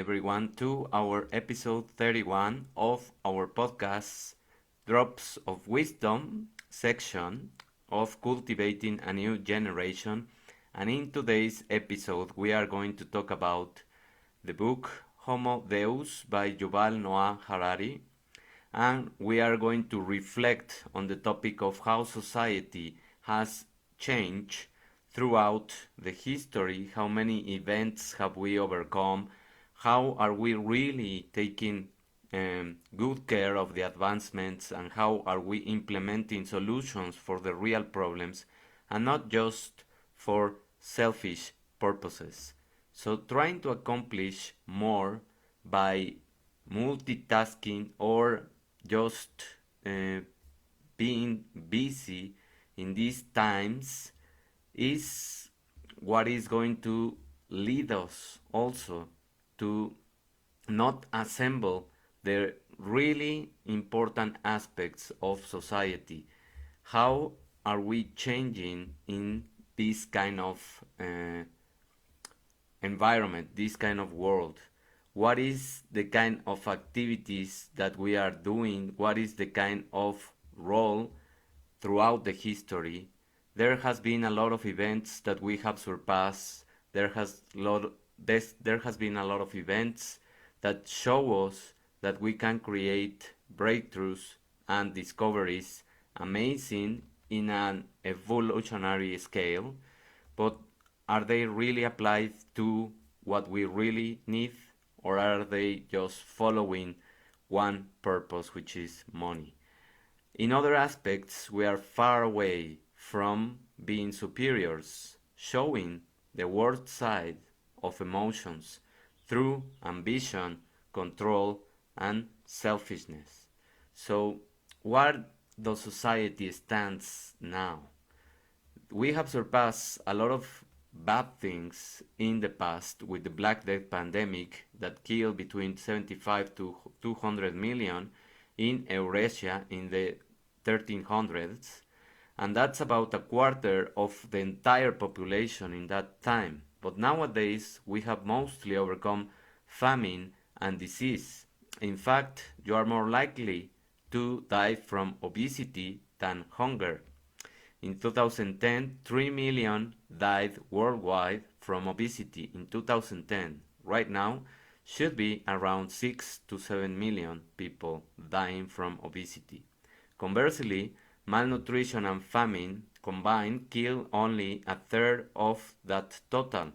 everyone to our episode 31 of our podcast Drops of Wisdom section of Cultivating a New Generation. And in today's episode, we are going to talk about the book Homo Deus by Yuval Noah Harari. And we are going to reflect on the topic of how society has changed throughout the history, how many events have we overcome, how are we really taking good care of the advancements, and how are we implementing solutions for the real problems and not just for selfish purposes. So trying to accomplish more by multitasking or just uh, being busy in these times is what is going to lead us also to not assemble the really important aspects of society. How are we changing in this kind of environment, this kind of world? What is the kind of activities that we are doing? What is the kind of role throughout the history? There has been a lot of events that we have surpassed. There has been a lot of events that show us that we can create breakthroughs and discoveries amazing in an evolutionary scale, but are they really applied to what we really need, or are they just following one purpose, which is money? In other aspects, we are far away from being superiors, showing the worst side of emotions through ambition, control, and selfishness. So, where the society stands now? We have surpassed a lot of bad things in the past with the Black Death pandemic that killed between 75 to 200 million in Eurasia in the 1300s, and that's about a quarter of the entire population in that time. But nowadays we have mostly overcome famine and disease. In fact, you are more likely to die from obesity than hunger. In 2010, 3 million died worldwide from obesity in 2010. Right now, should be around 6 to 7 million people dying from obesity. Conversely, malnutrition and famine combined kill only a third of that total.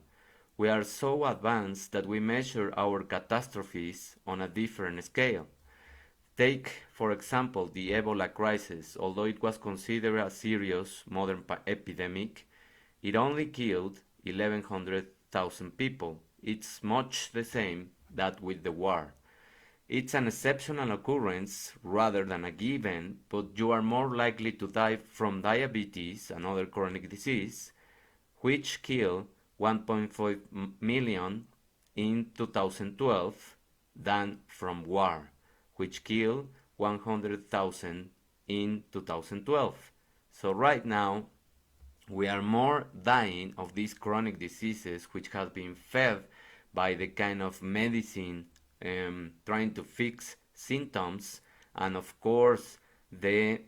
We are so advanced that we measure our catastrophes on a different scale. Take, for example, the Ebola crisis. Although it was considered a serious modern epidemic, it only killed 1,100,000 people. It's much the same that with the war. It's an exceptional occurrence rather than a given, but you are more likely to die from diabetes, another chronic disease, which killed 1.5 million in 2012, than from war, which killed 100,000 in 2012. So right now, we are more dying of these chronic diseases which have been fed by the kind of medicine trying to fix symptoms, and of course the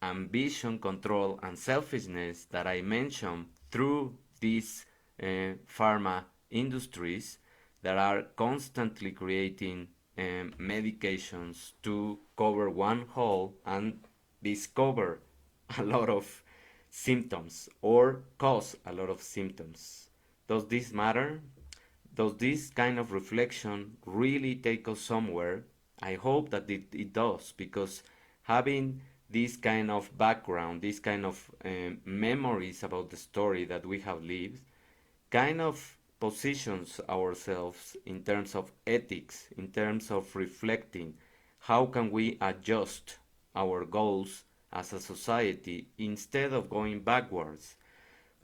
ambition, control, and selfishness that I mentioned through these pharma industries that are constantly creating medications to cover one hole and discover a lot of symptoms or cause a lot of symptoms. Does this matter? Does this kind of reflection really take us somewhere? I hope that it does, because having this kind of background, this kind of memories about the story that we have lived, kind of positions ourselves in terms of ethics, in terms of reflecting how can we adjust our goals as a society instead of going backwards.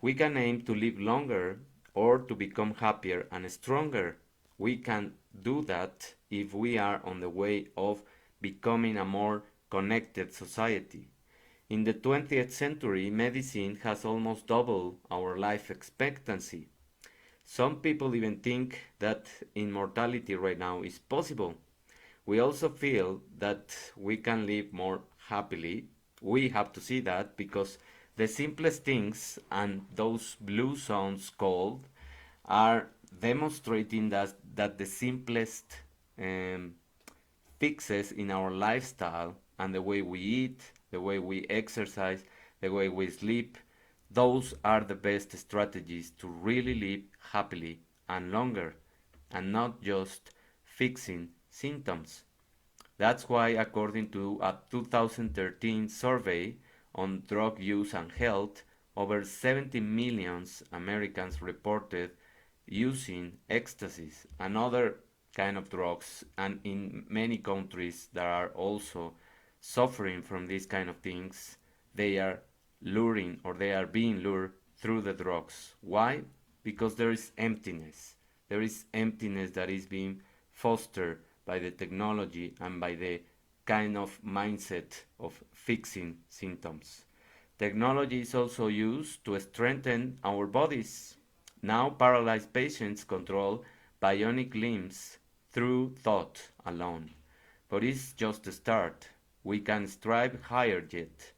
We can aim to live longer or to become happier and stronger. We can do that if we are on the way of becoming a more connected society. In the 20th century, medicine has almost doubled our life expectancy. Some people even think that immortality right now is possible. We also feel that we can live more happily. We have to see that because the simplest things and those blue zones called are demonstrating that the simplest um, fixes in our lifestyle and the way we eat, the way we exercise, the way we sleep, those are the best strategies to really live happily and longer and not just fixing symptoms. That's why, according to a 2013 survey on drug use and health, over 70 million Americans reported using ecstasies and other kind of drugs, and in many countries that are also suffering from these kind of things, they are luring or they are being lured through the drugs. Why? Because there is emptiness. There is emptiness that is being fostered by the technology and by the kind of mindset of fixing symptoms. Technology is also used to strengthen our bodies. Now, paralyzed patients control bionic limbs through thought alone. But it's just a start. We can strive higher yet.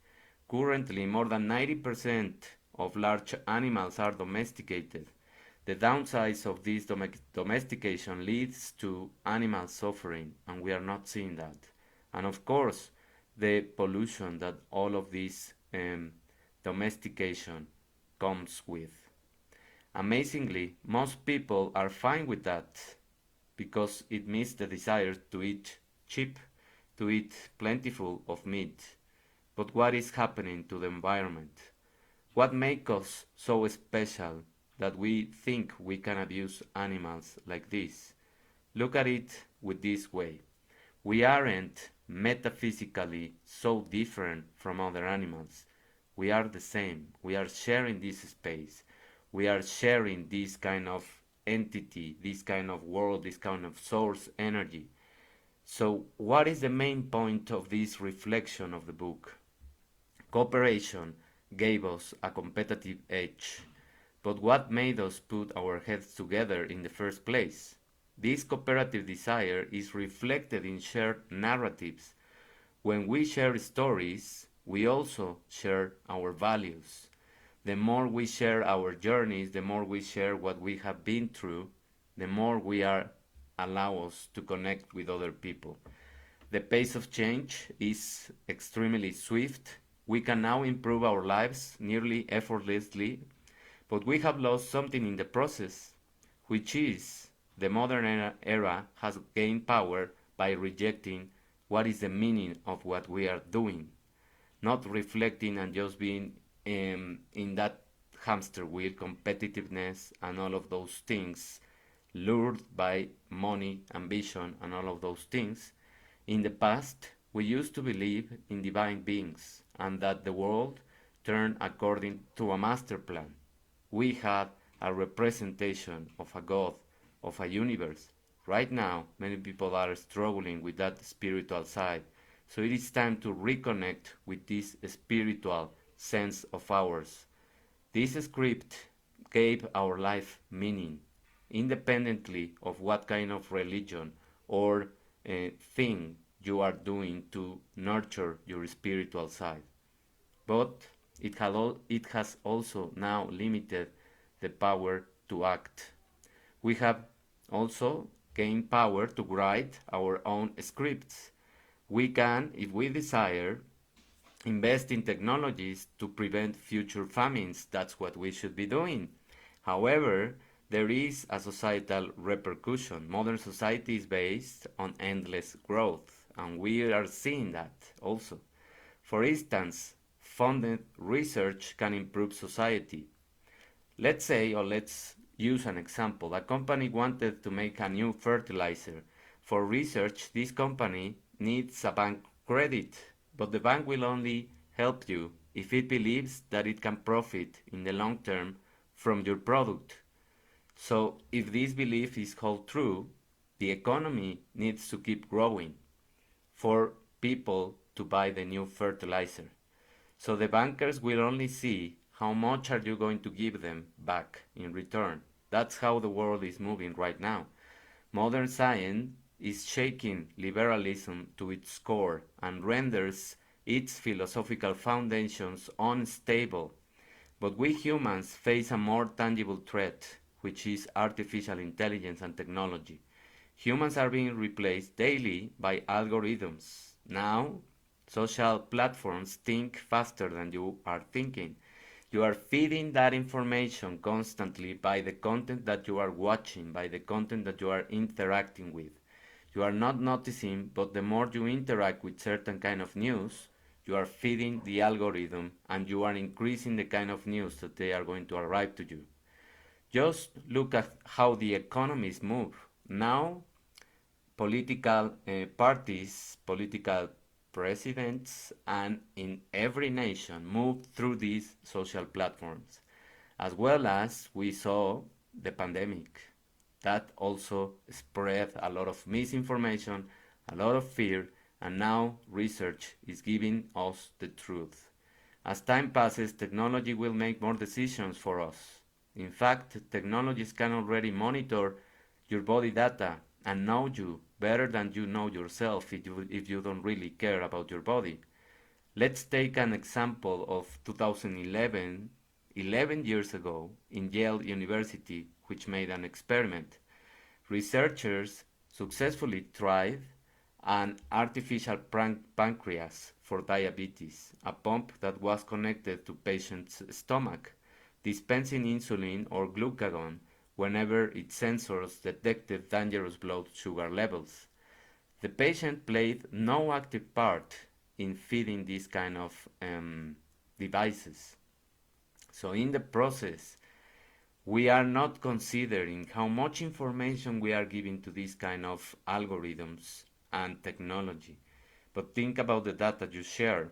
Currently, more than 90% of large animals are domesticated. The downsides of this domestication leads to animal suffering, and we are not seeing that. And of course, the pollution that all of this domestication comes with. Amazingly, most people are fine with that because it meets the desire to eat cheap, to eat plentiful of meat. But what is happening to the environment? What makes us so special that we think we can abuse animals like this? Look at it with this way. We aren't metaphysically so different from other animals. We are the same. We are sharing this space. We are sharing this kind of entity, this kind of world, this kind of source energy. So, what is the main point of this reflection of the book? Cooperation gave us a competitive edge. But what made us put our heads together in the first place? This cooperative desire is reflected in shared narratives. When we share stories, we also share our values. The more we share our journeys, the more we share what we have been through, the more we are allow us to connect with other people. The pace of change is extremely swift. We can now improve our lives nearly effortlessly, but we have lost something in the process, which is the modern era has gained power by rejecting what is the meaning of what we are doing, not reflecting and just being in that hamster wheel, competitiveness, and all of those things, lured by money, ambition, and all of those things. In the past, we used to believe in divine beings and that the world turned according to a master plan. We had a representation of a God, of a universe. Right now, many people are struggling with that spiritual side. So it is time to reconnect with this spiritual sense of ours. This script gave our life meaning, independently of what kind of religion or thing you are doing to nurture your spiritual side. But it has also now limited the power to act. We have also gained power to write our own scripts. We can, if we desire, invest in technologies to prevent future famines. That's what we should be doing. However, there is a societal repercussion. Modern society is based on endless growth, and we are seeing that also. For instance, funded research can improve society. Let's say, or let's use an example. A company wanted to make a new fertilizer. For research, this company needs a bank credit, but the bank will only help you if it believes that it can profit in the long term from your product. So, if this belief is held true, the economy needs to keep growing for people to buy the new fertilizer. So the bankers will only see how much are you going to give them back in return. That's how the world is moving right now. Modern science is shaking liberalism to its core and renders its philosophical foundations unstable. But we humans face a more tangible threat, which is artificial intelligence and technology. Humans are being replaced daily by algorithms. Now, social platforms think faster than you are thinking. You are feeding that information constantly by the content that you are watching, by the content that you are interacting with. You are not noticing, but the more you interact with certain kind of news, you are feeding the algorithm and you are increasing the kind of news that they are going to arrive to you. Just look at how the economies move. Now, political parties, political presidents, and in every nation move through these social platforms, as well as we saw the pandemic. That also spread a lot of misinformation, a lot of fear, and now research is giving us the truth. As time passes, technology will make more decisions for us. In fact, technologies can already monitor your body data and know you better than you know yourself if you don't really care about your body. Let's take an example of 2011, 11 years ago, in Yale University, which made an experiment. Researchers successfully tried an artificial pancreas for diabetes, a pump that was connected to patient's stomach, dispensing insulin or glucagon whenever its sensors detected dangerous blood sugar levels. The patient played no active part in feeding these kind of devices. So in the process, we are not considering how much information we are giving to these kind of algorithms and technology. But think about the data you share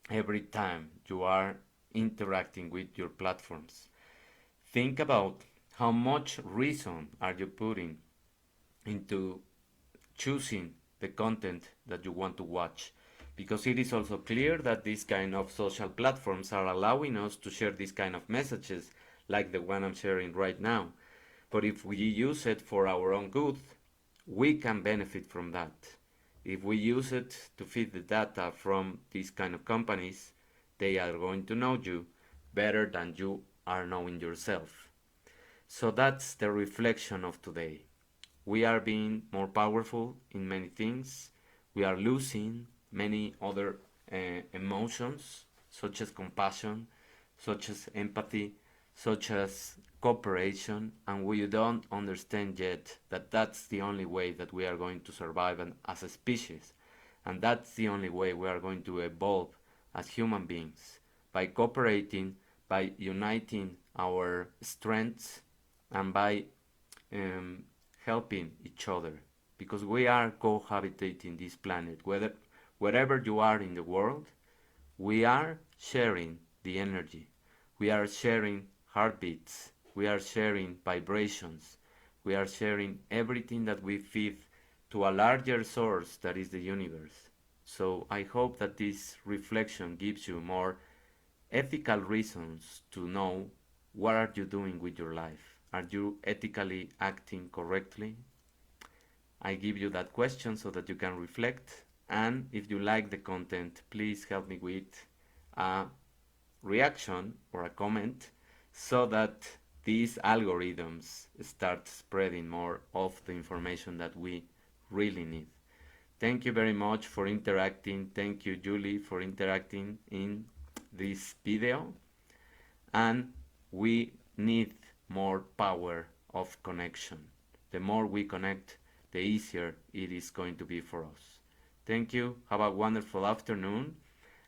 every time you are interacting with your platforms. Think about how much reason are you putting into choosing the content that you want to watch, because it is also clear that these kind of social platforms are allowing us to share these kind of messages like the one I'm sharing right now. But if we use it for our own good, we can benefit from that. If we use it to feed the data from these kind of companies, they are going to know you better than you are knowing yourself. So that's the reflection of today. We are being more powerful in many things. We are losing many other emotions, such as compassion, such as empathy, such as cooperation, and we don't understand yet that that's the only way that we are going to survive as a species, and that's the only way we are going to evolve as human beings, by cooperating, by uniting our strengths, and by um, helping each other, because we are cohabitating this planet. Wherever you are in the world, we are sharing the energy. We are sharing heartbeats. We are sharing vibrations. We are sharing everything that we feed to a larger source that is the universe. So I hope that this reflection gives you more ethical reasons to know what are you doing with your life. Are you ethically acting correctly? I give you that question so that you can reflect. And if you like the content, please help me with a reaction or a comment so that these algorithms start spreading more of the information that we really need. Thank you very much for interacting. Thank you, Julie, for interacting in this video. And we need more power of connection. The more we connect, the easier it is going to be for us. Thank you. Have a wonderful afternoon.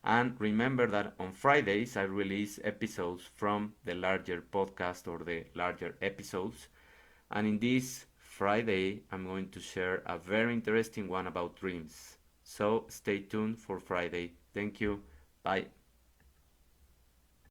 And remember that on Fridays I release episodes from the larger podcast or the larger episodes. And in this Friday, I'm going to share a very interesting one about dreams. So stay tuned for Friday. Thank you. Bye.